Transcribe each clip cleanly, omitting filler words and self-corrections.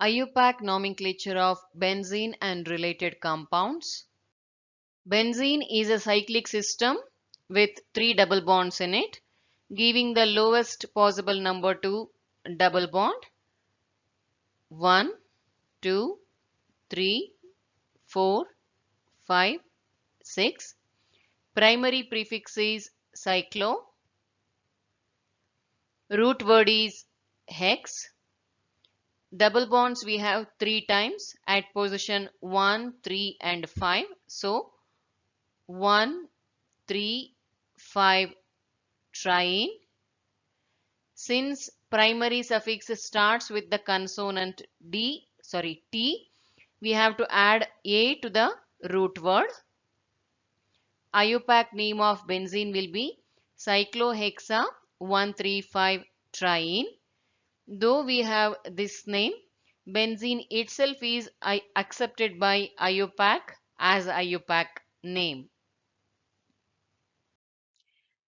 IUPAC nomenclature of benzene and related compounds. Benzene is a cyclic system with 3 double bonds in it, giving the lowest possible number to double bond 1, 2, 3, 4, 5, 6. Primary prefix is cyclo. Root word is hex. Double bonds we have 3 times at position 1, 3 and 5. So 1, 3, 5 triene. Since primary suffix starts with the consonant T, we have to add A to the root word. IUPAC name of benzene will be cyclohexa 135 triene. Though we have this name, benzene itself is accepted by IUPAC as IUPAC name.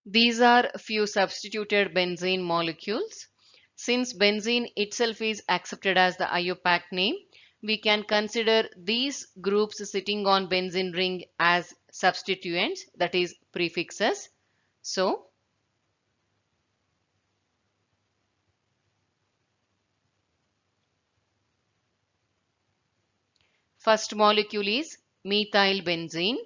These are few substituted benzene molecules. Since benzene itself is accepted as the IUPAC name, we can consider these groups sitting on benzene ring as substituents, that is prefixes. So, first molecule is methyl benzene.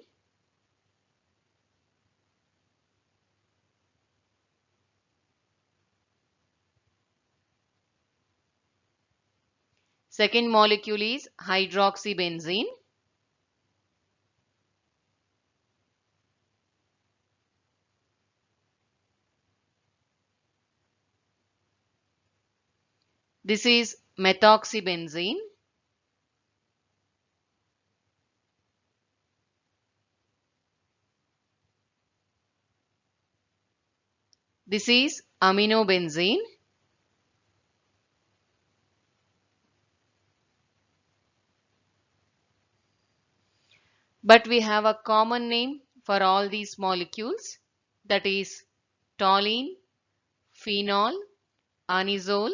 Second molecule is hydroxybenzene. This is methoxybenzene. This is aminobenzene. But we have a common name for all these molecules, that is toluene, phenol, anisole,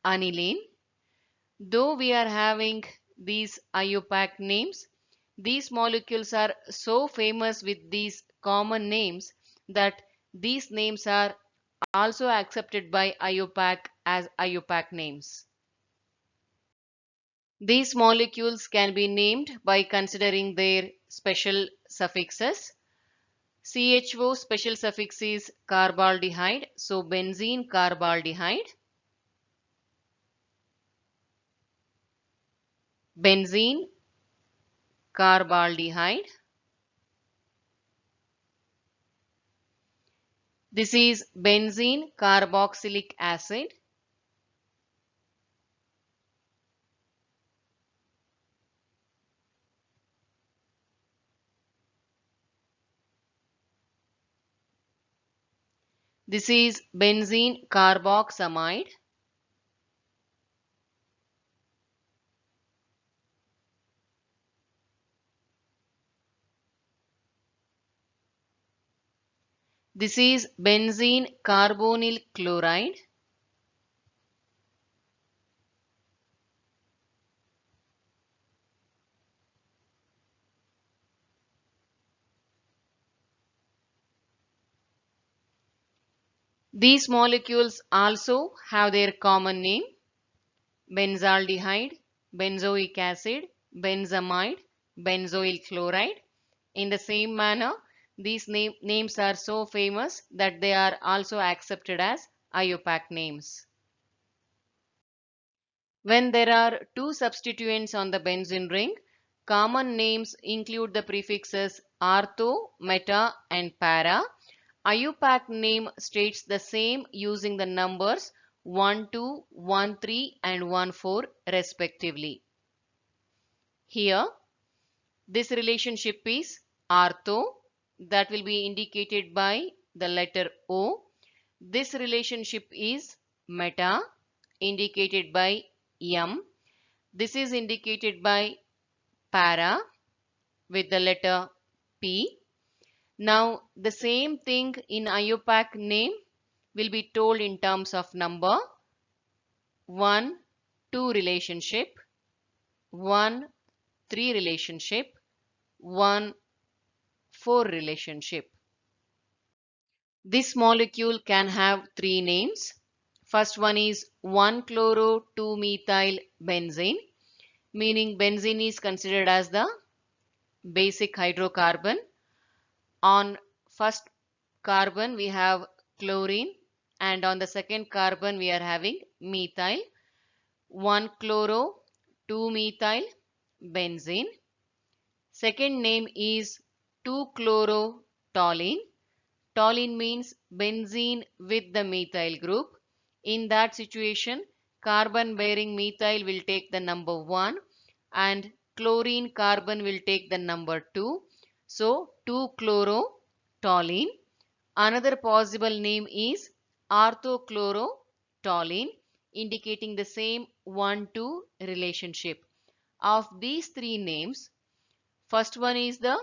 aniline. Though we are having these IUPAC names, these molecules are so famous with these common names that these names are also accepted by IUPAC as IUPAC names. These molecules can be named by considering their special suffixes. CHO special suffix is carbaldehyde, so benzene carbaldehyde, benzene carbaldehyde. This is benzene carboxylic acid. This is benzene carboxamide. This is benzene carbonyl chloride. These molecules also have their common name: benzaldehyde, benzoic acid, benzamide, benzoyl chloride. In the same manner, these names are so famous that they are also accepted as IUPAC names. When there are two substituents on the benzene ring, common names include the prefixes artho, meta, and para. IUPAC name states the same using the numbers 12, 13, and 14 respectively. Here, this relationship is artho, that will be indicated by the letter O. This relationship is meta, indicated by M. This is indicated by para with the letter P. Now, the same thing in IUPAC name will be told in terms of number 1, 2 relationship, 1 3 relationship, 1 4 relationship. This molecule can have 3 names. First one is 1-chloro-2-methyl benzene, meaning benzene is considered as the basic hydrocarbon. On first carbon we have chlorine, and on the second carbon we are having methyl. 1-chloro-2-methyl benzene. Second name is 2-chloro-toluene. Toluene means benzene with the methyl group. In that situation, carbon bearing methyl will take the number 1 and chlorine carbon will take the number 2. So 2-chloro-toluene. Another possible name is orthochlorotoluene, indicating the same 1-2 relationship. Of these three names, first one is the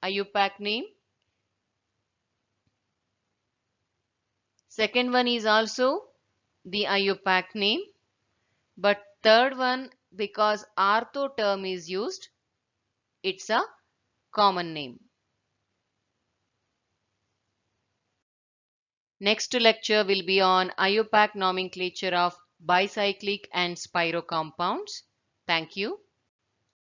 IUPAC name. Second one is also the IUPAC name. But third one, because ortho term is used, it's a common name. Next lecture will be on IUPAC nomenclature of bicyclic and spiro compounds. Thank you.